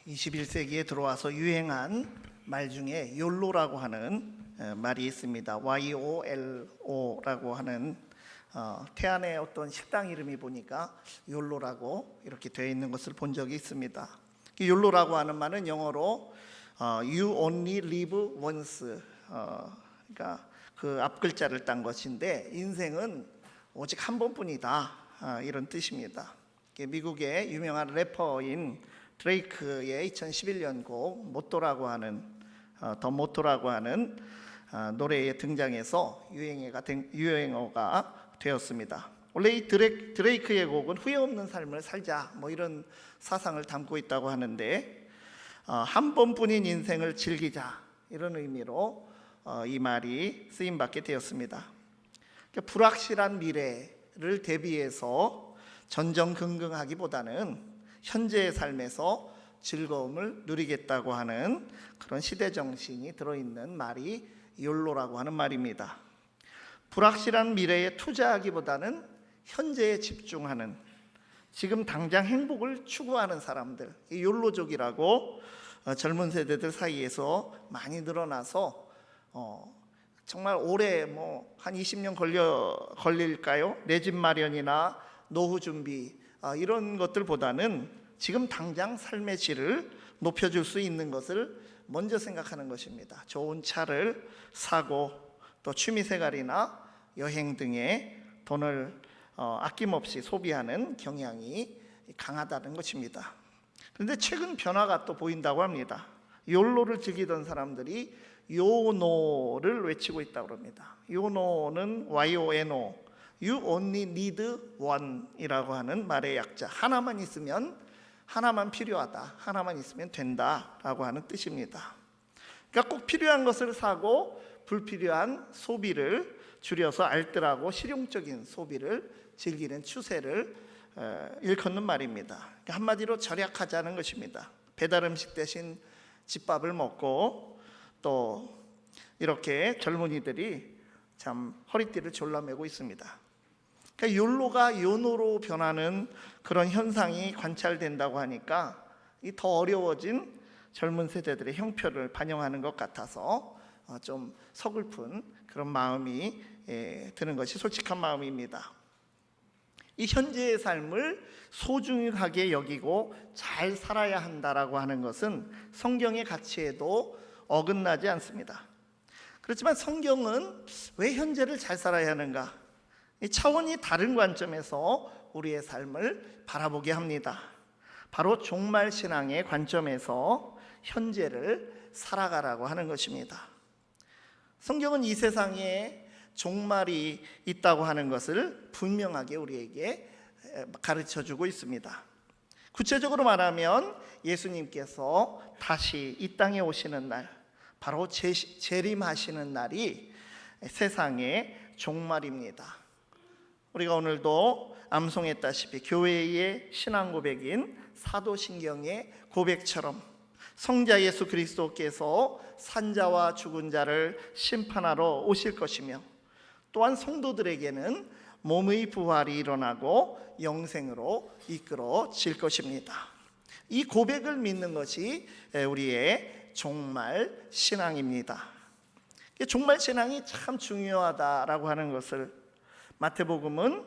21세기에 들어와서 유행한 말 중에 욜로라고 하는 말이 있습니다. YOLO라고 하는 태안의 어떤 식당 이름이 보니까 욜로라고 이렇게 되어 있는 것을 본 적이 있습니다. 욜로라고 하는 말은 영어로 You only live once, 그러니까 그 앞 글자를 딴 것인데 인생은 오직 한 번뿐이다, 이런 뜻입니다. 미국의 유명한 래퍼인 드레이크의 2011년 곡 모토라고 하는 더 모토라고 하는 노래에 등장해서 유행어가 되었습니다. 원래 이 드레이크의 곡은 후회 없는 삶을 살자, 이런 사상을 담고 있다고 하는데, 한 번뿐인 인생을 즐기자, 이런 의미로 이 말이 쓰임받게 되었습니다. 불확실한 미래를 대비해서 전전긍긍하기보다는 현재의 삶에서 즐거움을 누리겠다고 하는 그런 시대 정신이 들어있는 말이 욜로라고 하는 말입니다. 불확실한 미래에 투자하기보다는 현재에 집중하는, 지금 당장 행복을 추구하는 사람들, 이 욜로족이라고 젊은 세대들 사이에서 많이 늘어나서 정말 오래 한 20년 걸릴까요? 내 집 마련이나 노후 준비, 이런 것들보다는 지금 당장 삶의 질을 높여줄 수 있는 것을 먼저 생각하는 것입니다. 좋은 차를 사고 또 취미생활이나 여행 등에 돈을 아낌없이 소비하는 경향이 강하다는 것입니다. 그런데 최근 변화가 또 보인다고 합니다. 욜로를 즐기던 사람들이 요노를 외치고 있다고 합니다. 요노는 YONO, You only need one 이라고 하는 말의 약자, 하나만 있으면, 하나만 필요하다, 하나만 있으면 된다 라고 하는 뜻입니다. 그러니까 꼭 필요한 것을 사고 불필요한 소비를 줄여서 알뜰하고 실용적인 소비를 즐기는 추세를 일컫는 말입니다. 그러니까 한마디로 절약하자는 것입니다. 배달 음식 대신 집밥을 먹고, 또 이렇게 젊은이들이 참 허리띠를 졸라매고 있습니다. 그러니까 욜로가 요노로 변하는 그런 현상이 관찰된다고 하니까 이 더 어려워진 젊은 세대들의 형편을 반영하는 것 같아서 좀 서글픈 그런 마음이 드는 것이 솔직한 마음입니다. 이 현재의 삶을 소중하게 여기고 잘 살아야 한다라고 하는 것은 성경의 가치에도 어긋나지 않습니다. 그렇지만 성경은 왜 현재를 잘 살아야 하는가? 이 차원이 다른 관점에서 우리의 삶을 바라보게 합니다. 바로 종말신앙의 관점에서 현재를 살아가라고 하는 것입니다. 성경은 이 세상에 종말이 있다고 하는 것을 분명하게 우리에게 가르쳐주고 있습니다. 구체적으로 말하면 예수님께서 다시 이 땅에 오시는 날, 바로 재림하시는 날이 세상의 종말입니다. 우리가 오늘도 암송했다시피 교회의 신앙 고백인 사도신경의 고백처럼 성자 예수 그리스도께서 산자와 죽은 자를 심판하러 오실 것이며, 또한 성도들에게는 몸의 부활이 일어나고 영생으로 이끌어질 것입니다. 이 고백을 믿는 것이 우리의 종말 신앙입니다. 종말 신앙이 참 중요하다라고 하는 것을 마태복음은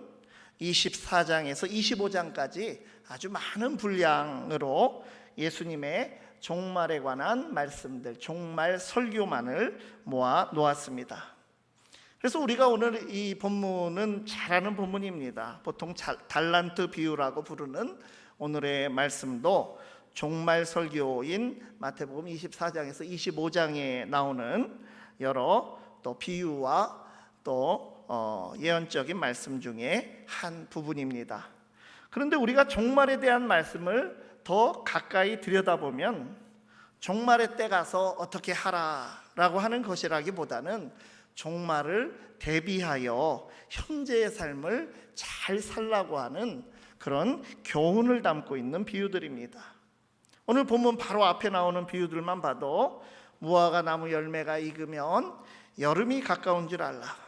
24장에서 25장까지 아주 많은 분량으로 예수님의 종말에 관한 말씀들, 종말 설교만을 모아 놓았습니다. 그래서 우리가 오늘 이 본문은 잘 아는 본문입니다. 보통 달란트 비유라고 부르는 오늘의 말씀도 종말 설교인 마태복음 24장에서 25장에 나오는 여러 또 비유와 또 예언적인 말씀 중에 한 부분입니다. 그런데 우리가 종말에 대한 말씀을 더 가까이 들여다보면 종말의 때 가서 어떻게 하라라고 하는 것이라기보다는 종말을 대비하여 현재의 삶을 잘 살라고 하는 그런 교훈을 담고 있는 비유들입니다. 오늘 본문 바로 앞에 나오는 비유들만 봐도 무화과 나무 열매가 익으면 여름이 가까운 줄 알라.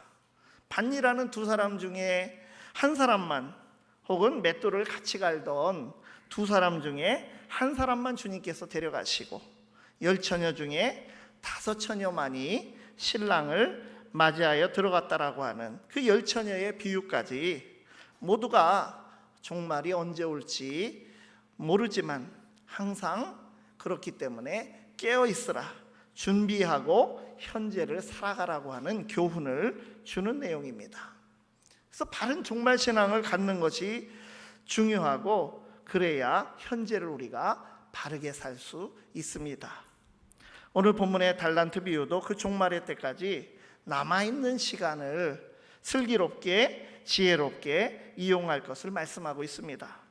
밭일하는 두 사람 중에 한 사람만, 혹은 맷돌을 같이 갈던 두 사람 중에 한 사람만 주님께서 데려가시고 10처녀 중에 5처녀만이 신랑을 맞이하여 들어갔다라고 하는 그 10처녀의 비유까지 모두가 종말이 언제 올지 모르지만 항상 그렇기 때문에 깨어 있으라, 준비하고 현재를 살아가라고 하는 교훈을 주는 내용입니다. 그래서 바른 종말 신앙을 갖는 것이 중요하고, 그래야 현재를 우리가 바르게 살 수 있습니다. 오늘 본문의 달란트 비유도 그 종말의 때까지 남아있는 시간을 슬기롭게 지혜롭게 이용할 것을 말씀하고 있습니다.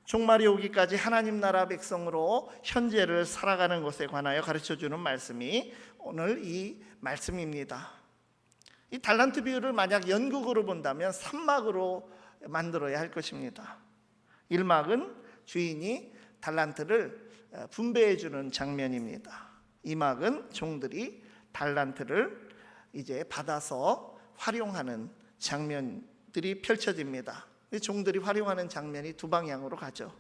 종말이 오기까지 하나님 나라 백성으로 현재를 살아가는 것에 관하여 가르쳐주는 말씀이 오늘 이 말씀입니다. 이 달란트 비유를 만약 연극으로 본다면 3막으로 만들어야 할 것입니다. 1막은 주인이 달란트를 분배해 주는 장면입니다. 2막은 종들이 달란트를 이제 받아서 활용하는 장면들이 펼쳐집니다. 종들이 활용하는 장면이 두 방향으로 가죠.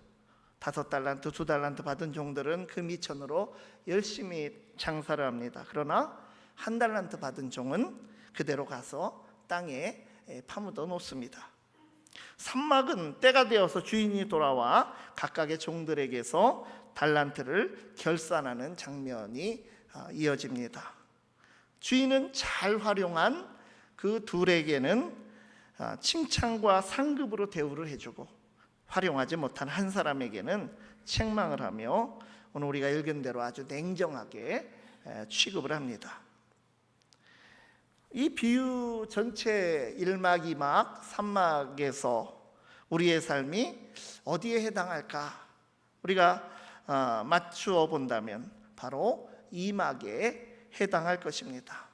5달란트, 2달란트 받은 종들은 그 미천으로 열심히 장사를 합니다. 그러나 1달란트 받은 종은 그대로 가서 땅에 파묻어 놓습니다. 3막은 때가 되어서 주인이 돌아와 각각의 종들에게서 달란트를 결산하는 장면이 이어집니다. 주인은 잘 활용한 그 둘에게는 칭찬과 상급으로 대우를 해주고, 활용하지 못한 한 사람에게는 책망을 하며 오늘 우리가 읽은 대로 아주 냉정하게 취급을 합니다. 이 비유 전체 1막, 2막, 3막에서 우리의 삶이 어디에 해당할까? 우리가 맞추어 본다면 바로 2막에 해당할 것입니다.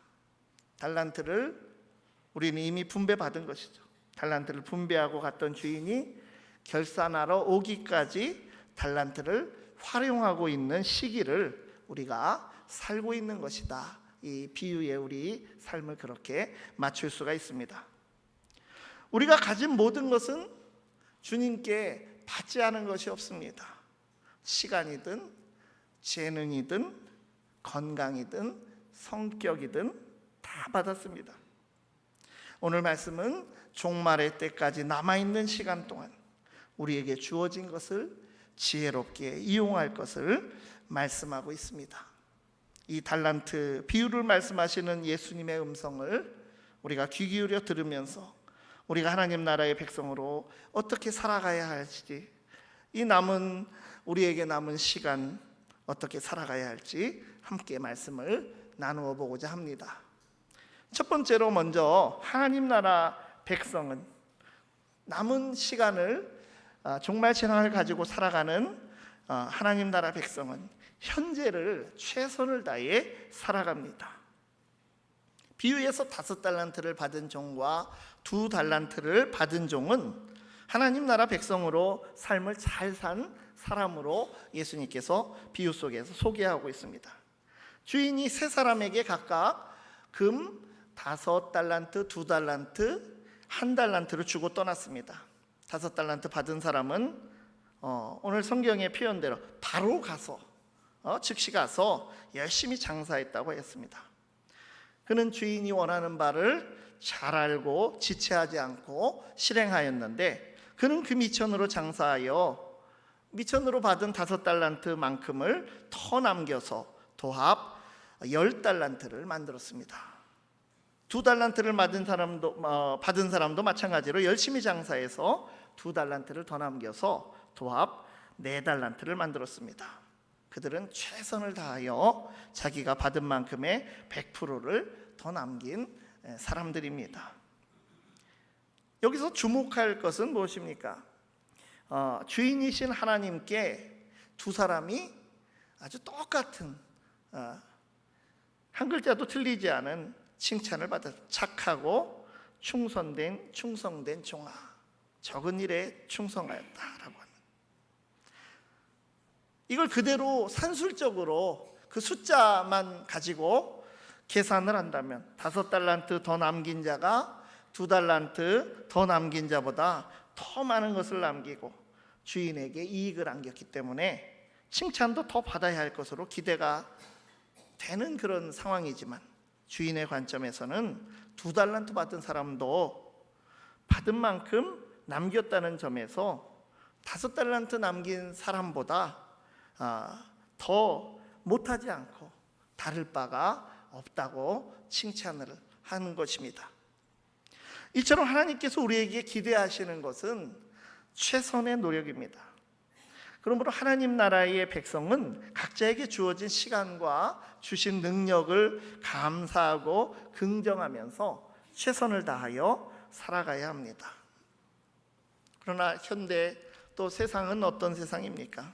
달란트를 우리는 이미 분배받은 것이죠. 달란트를 분배하고 갔던 주인이 결산하러 오기까지 달란트를 활용하고 있는 시기를 우리가 살고 있는 것이다. 이 비유에 우리 삶을 그렇게 맞출 수가 있습니다. 우리가 가진 모든 것은 주님께 받지 않은 것이 없습니다. 시간이든 재능이든 건강이든 성격이든 다 받았습니다. 오늘 말씀은 종말의 때까지 남아있는 시간 동안 우리에게 주어진 것을 지혜롭게 이용할 것을 말씀하고 있습니다. 이 달란트 비유를 말씀하시는 예수님의 음성을 우리가 귀 기울여 들으면서 우리가 하나님 나라의 백성으로 어떻게 살아가야 할지, 이 우리에게 남은 시간 어떻게 살아가야 할지 함께 말씀을 나누어 보고자 합니다. 첫 번째로 먼저 하나님 나라 백성은, 남은 시간을 종말 신앙을 가지고 살아가는 하나님 나라 백성은 현재를 최선을 다해 살아갑니다. 비유에서 5달란트를 받은 종과 2달란트를 받은 종은 하나님 나라 백성으로 삶을 잘 산 사람으로 예수님께서 비유 속에서 소개하고 있습니다. 주인이 3사람에게 각각 금 5달란트, 2달란트, 1달란트를 주고 떠났습니다. 5달란트 받은 사람은 오늘 성경의 표현대로 바로 가서 즉시 가서 열심히 장사했다고 했습니다. 그는 주인이 원하는 바를 잘 알고 지체하지 않고 실행하였는데, 그는 그 미천으로 장사하여 미천으로 받은 5달란트만큼을 더 남겨서 도합 10달란트를 만들었습니다. 2달란트를 받은 사람도 마찬가지로 열심히 장사해서 2달란트를 더 남겨서 도합 4달란트를 만들었습니다. 그들은 최선을 다하여 자기가 받은 만큼의 100%를 더 남긴 사람들입니다. 여기서 주목할 것은 무엇입니까? 주인이신 하나님께 두 사람이 아주 똑같은, 한 글자도 틀리지 않은 칭찬을 받았습니다. 착하고 충성된 종아, 적은 일에 충성하였다라고 하는, 이걸 그대로 산술적으로 그 숫자만 가지고 계산을 한다면 5달란트 더 남긴 자가 2달란트 더 남긴 자보다 더 많은 것을 남기고, 주인에게 이익을 안겼기 때문에 칭찬도 더 받아야 할 것으로 기대가 되는 그런 상황이지만, 주인의 관점에서는 2달란트 받은 사람도 받은 만큼 남겼다는 점에서 5달란트 남긴 사람보다 더 못하지 않고 다를 바가 없다고 칭찬을 하는 것입니다. 이처럼 하나님께서 우리에게 기대하시는 것은 최선의 노력입니다. 그러므로 하나님 나라의 백성은 각자에게 주어진 시간과 주신 능력을 감사하고 긍정하면서 최선을 다하여 살아가야 합니다. 그러나 현대 또 세상은 어떤 세상입니까?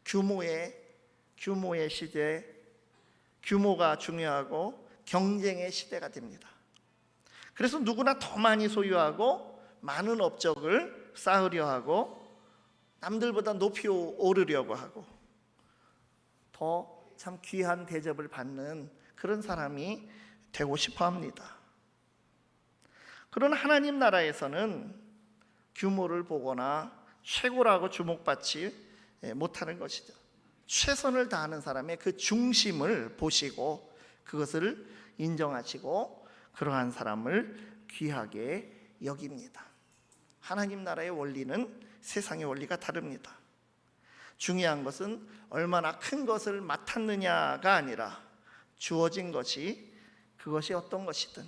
규모의 시대, 규모가 중요하고 경쟁의 시대가 됩니다. 그래서 누구나 더 많이 소유하고 많은 업적을 쌓으려 하고 남들보다 높이 오르려고 하고 더 참 귀한 대접을 받는 그런 사람이 되고 싶어 합니다. 그러나 하나님 나라에서는 규모를 보거나 최고라고 주목받지 못하는 것이죠. 최선을 다하는 사람의 그 중심을 보시고 그것을 인정하시고 그러한 사람을 귀하게 여깁니다. 하나님 나라의 원리는 세상의 원리가 다릅니다. 중요한 것은 얼마나 큰 것을 맡았느냐가 아니라 주어진 것이 그것이 어떤 것이든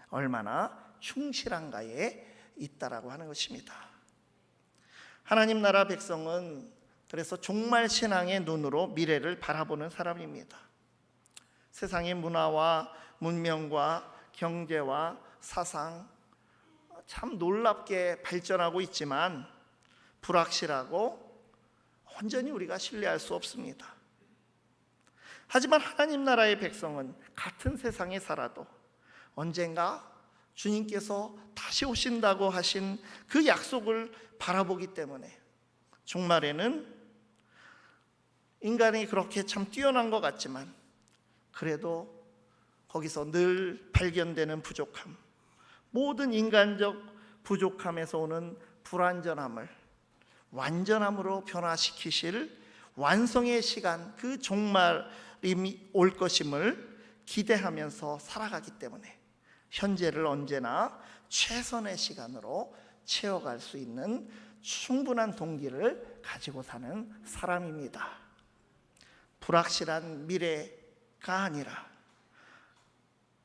얼마나 충실한가에 있다라고 하는 것입니다. 하나님 나라 백성은 그래서 종말 신앙의 눈으로 미래를 바라보는 사람입니다. 세상의 문화와 문명과 경제와 사상 참 놀랍게 발전하고 있지만 불확실하고 온전히 우리가 신뢰할 수 없습니다. 하지만 하나님 나라의 백성은 같은 세상에 살아도 언젠가 주님께서 다시 오신다고 하신 그 약속을 바라보기 때문에 종말에는 인간이 그렇게 참 뛰어난 것 같지만 그래도 거기서 늘 발견되는 부족함, 모든 인간적 부족함에서 오는 불완전함을 완전함으로 변화시키실 완성의 시간, 그 종말이 올 것임을 기대하면서 살아가기 때문에 현재를 언제나 최선의 시간으로 채워갈 수 있는 충분한 동기를 가지고 사는 사람입니다. 불확실한 미래가 아니라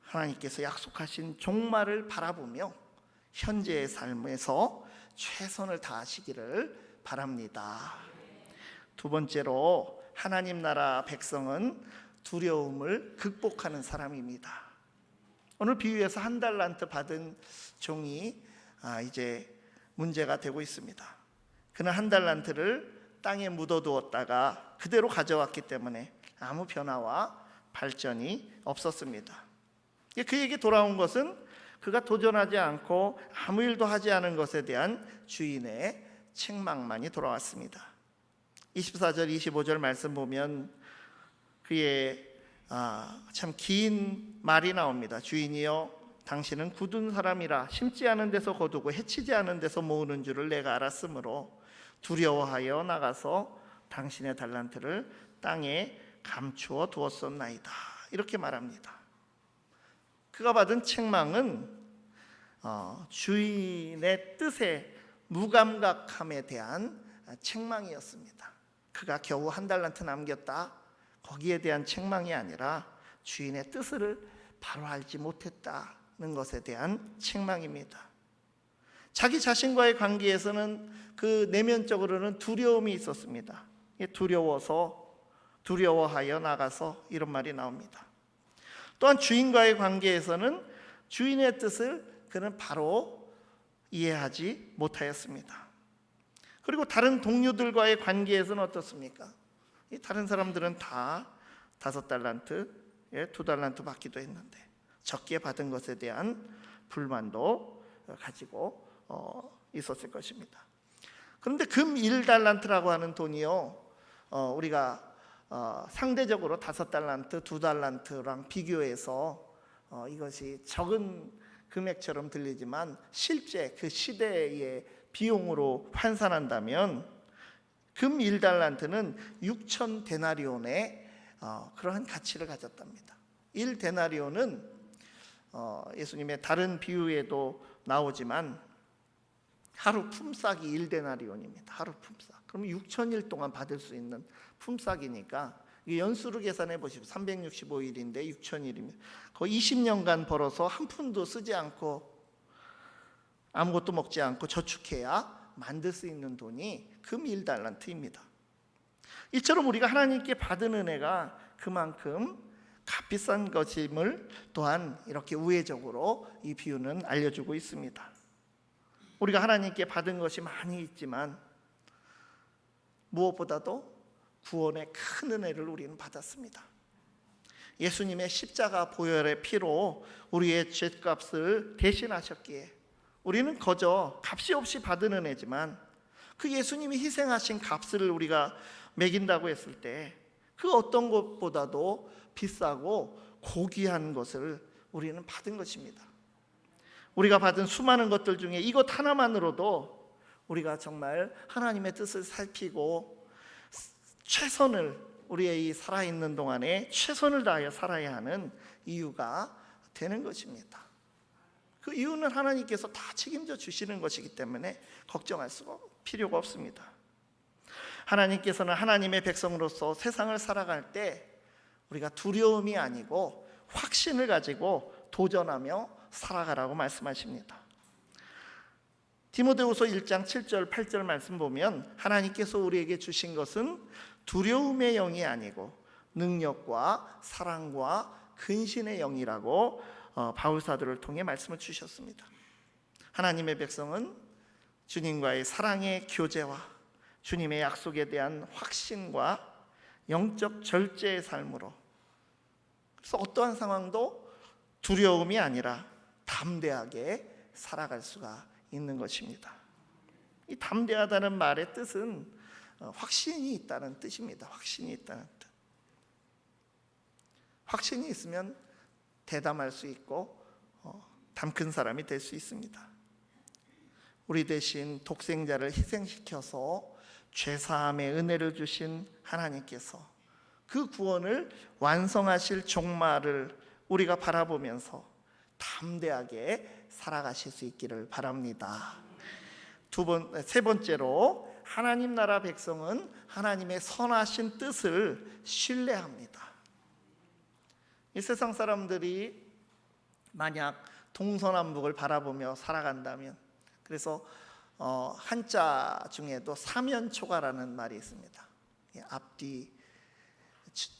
하나님께서 약속하신 종말을 바라보며 현재의 삶에서 최선을 다하시기를 바랍니다. 두 번째로 하나님 나라 백성은 두려움을 극복하는 사람입니다. 오늘 비유에서 1달란트 받은 종이 이제 문제가 되고 있습니다. 그는 1달란트를 땅에 묻어두었다가 그대로 가져왔기 때문에 아무 변화와 발전이 없었습니다. 그에게 돌아온 것은 그가 도전하지 않고 아무 일도 하지 않은 것에 대한 주인의 책망만이 돌아왔습니다. 24절 25절 말씀 보면 그의 참 긴 말이 나옵니다. 주인이여, 당신은 굳은 사람이라 심지 않은 데서 거두고 해치지 않은 데서 모으는 줄을 내가 알았으므로 두려워하여 나가서 당신의 달란트를 땅에 감추어 두었었나이다. 이렇게 말합니다. 그가 받은 책망은 주인의 뜻에 무감각함에 대한 책망이었습니다. 그가 겨우 1달란트 남겼다, 거기에 대한 책망이 아니라 주인의 뜻을 바로 알지 못했다는 것에 대한 책망입니다. 자기 자신과의 관계에서는 그 내면적으로는 두려움이 있었습니다. 두려워하여 나가서 이런 말이 나옵니다. 또한 주인과의 관계에서는 주인의 뜻을 그는 바로 이해하지 못하였습니다. 그리고 다른 동료들과의 관계에서는 어떻습니까? 다른 사람들은 다 5달란트, 2달란트 받기도 했는데 적게 받은 것에 대한 불만도 가지고 있었을 것입니다. 그런데 금 1달란트라고 하는 돈이요, 우리가 상대적으로 5달란트, 2달란트랑 비교해서 이것이 적은 금액처럼 들리지만 실제 그 시대의 비용으로 환산한다면 금 1달란트는 6천 데나리온의 그러한 가치를 가졌답니다. 1데나리온은 예수님의 다른 비유에도 나오지만 하루 품삯이 1데나리온입니다. 하루 품삯. 그럼 6천일 동안 받을 수 있는 품삯이니까 연수로 계산해 보십시오. 365일인데 6천일이면 거의 20년간 벌어서 한 푼도 쓰지 않고 아무것도 먹지 않고 저축해야 만들 수 있는 돈이 금 1달란트입니다. 이처럼 우리가 하나님께 받은 은혜가 그만큼 값비싼 것임을 또한 이렇게 우회적으로 이 비유는 알려주고 있습니다. 우리가 하나님께 받은 것이 많이 있지만 무엇보다도 구원의 큰 은혜를 우리는 받았습니다. 예수님의 십자가 보혈의 피로 우리의 죄값을 대신하셨기에 우리는 거저 값이 없이 받은 은혜지만 그 예수님이 희생하신 값을 우리가 매긴다고 했을 때 그 어떤 것보다도 비싸고 고귀한 것을 우리는 받은 것입니다. 우리가 받은 수많은 것들 중에 이것 하나만으로도 우리가 정말 하나님의 뜻을 살피고 최선을 우리의 이 살아있는 동안에 최선을 다하여 살아야 하는 이유가 되는 것입니다. 그 이유는 하나님께서 다 책임져 주시는 것이기 때문에 걱정할 필요가 없습니다. 하나님께서는 하나님의 백성으로서 세상을 살아갈 때 우리가 두려움이 아니고 확신을 가지고 도전하며 살아가라고 말씀하십니다. 디모데후서 1장 7절 8절 말씀 보면 하나님께서 우리에게 주신 것은 두려움의 영이 아니고 능력과 사랑과 근신의 영이라고 바울 사도를 통해 말씀을 주셨습니다. 하나님의 백성은 주님과의 사랑의 교제와 주님의 약속에 대한 확신과 영적 절제의 삶으로, 그래서 어떠한 상황도 두려움이 아니라 담대하게 살아갈 수가 있는 것입니다. 이 담대하다는 말의 뜻은 확신이 있다는 뜻입니다. 확신이 있다는 뜻. 확신이 있으면 대담할 수 있고 담 큰 사람이 될 수 있습니다. 우리 대신 독생자를 희생시켜서 죄사함의 은혜를 주신 하나님께서 그 구원을 완성하실 종말을 우리가 바라보면서 담대하게 살아가실 수 있기를 바랍니다. 세 번째로 하나님 나라 백성은 하나님의 선하신 뜻을 신뢰합니다. 이 세상 사람들이 만약 동서남북을 바라보며 살아간다면, 그래서 한자 중에도 사면초가라는 말이 있습니다. 앞뒤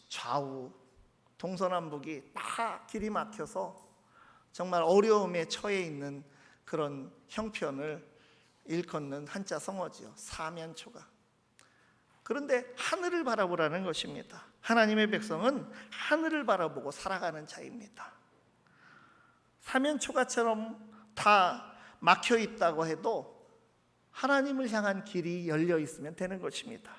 좌우 동서남북이 다 길이 막혀서 정말 어려움에 처해 있는 그런 형편을 일컫는 한자 성어지요. 사면초가. 그런데 하늘을 바라보라는 것입니다. 하나님의 백성은 하늘을 바라보고 살아가는 자입니다. 사면초가처럼 다 막혀 있다고 해도 하나님을 향한 길이 열려 있으면 되는 것입니다.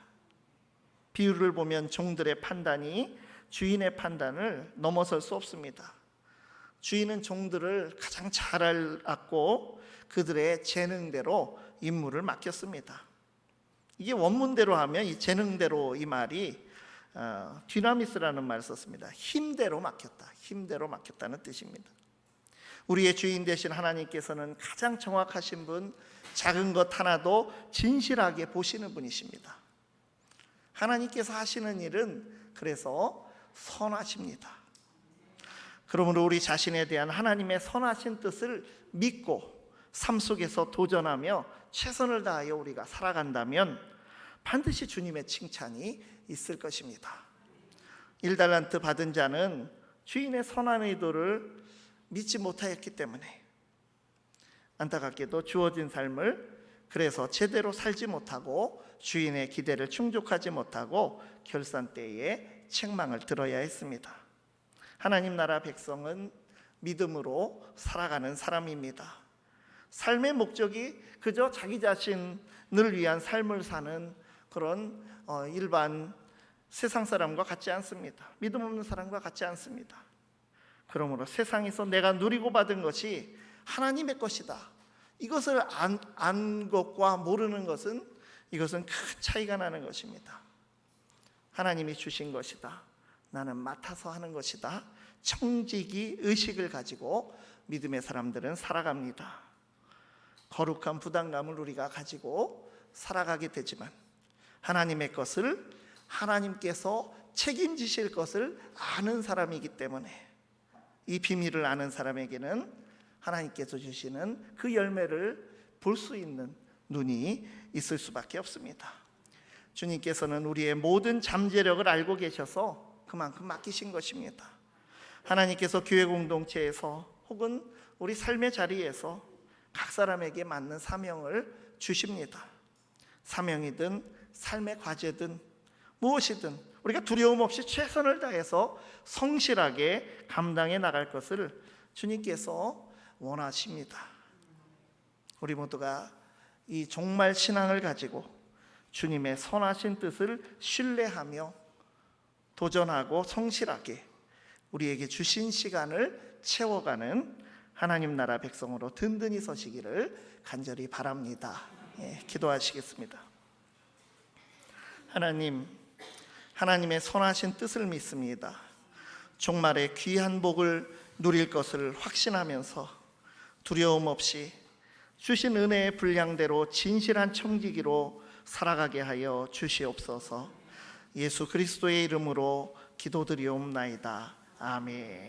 비유를 보면 종들의 판단이 주인의 판단을 넘어설 수 없습니다. 주인은 종들을 가장 잘 알았고 그들의 재능대로 임무를 맡겼습니다. 이게 원문대로 하면 이 재능대로 이 말이 디나미스라는 말을 썼습니다. 힘대로 맡겼다. 힘대로 맡겼다는 뜻입니다. 우리의 주인 되신 하나님께서는 가장 정확하신 분, 작은 것 하나도 진실하게 보시는 분이십니다. 하나님께서 하시는 일은 그래서 선하십니다. 그러므로 우리 자신에 대한 하나님의 선하신 뜻을 믿고 삶 속에서 도전하며 최선을 다하여 우리가 살아간다면 반드시 주님의 칭찬이 있을 것입니다. 1달란트 받은 자는 주인의 선한 의도를 믿지 못하였기 때문에 안타깝게도 주어진 삶을 그래서 제대로 살지 못하고 주인의 기대를 충족하지 못하고 결산 때에 책망을 들어야 했습니다. 하나님 나라 백성은 믿음으로 살아가는 사람입니다. 삶의 목적이 그저 자기 자신을 위한 삶을 사는 그런 일반 세상 사람과 같지 않습니다. 믿음 없는 사람과 같지 않습니다. 그러므로 세상에서 내가 누리고 받은 것이 하나님의 것이다. 이것을 안 것과 모르는 것은 이것은 큰 차이가 나는 것입니다. 하나님이 주신 것이다, 나는 맡아서 하는 것이다, 청지기 의식을 가지고 믿음의 사람들은 살아갑니다. 거룩한 부담감을 우리가 가지고 살아가게 되지만 하나님의 것을 하나님께서 책임지실 것을 아는 사람이기 때문에 이 비밀을 아는 사람에게는 하나님께서 주시는 그 열매를 볼 수 있는 눈이 있을 수밖에 없습니다. 주님께서는 우리의 모든 잠재력을 알고 계셔서 그만큼 맡기신 것입니다. 하나님께서 교회 공동체에서 혹은 우리 삶의 자리에서 각 사람에게 맞는 사명을 주십니다. 사명이든 삶의 과제든 무엇이든 우리가 두려움 없이 최선을 다해서 성실하게 감당해 나갈 것을 주님께서 원하십니다. 우리 모두가 이 종말 신앙을 가지고 주님의 선하신 뜻을 신뢰하며 도전하고 성실하게 우리에게 주신 시간을 채워가는 하나님 나라 백성으로 든든히 서시기를 간절히 바랍니다. 기도하시겠습니다. 하나님의 선하신 뜻을 믿습니다. 종말의 귀한 복을 누릴 것을 확신하면서 두려움 없이 주신 은혜의 분량대로 진실한 청지기로 살아가게 하여 주시옵소서. 예수 그리스도의 이름으로 기도드리옵나이다. 아멘.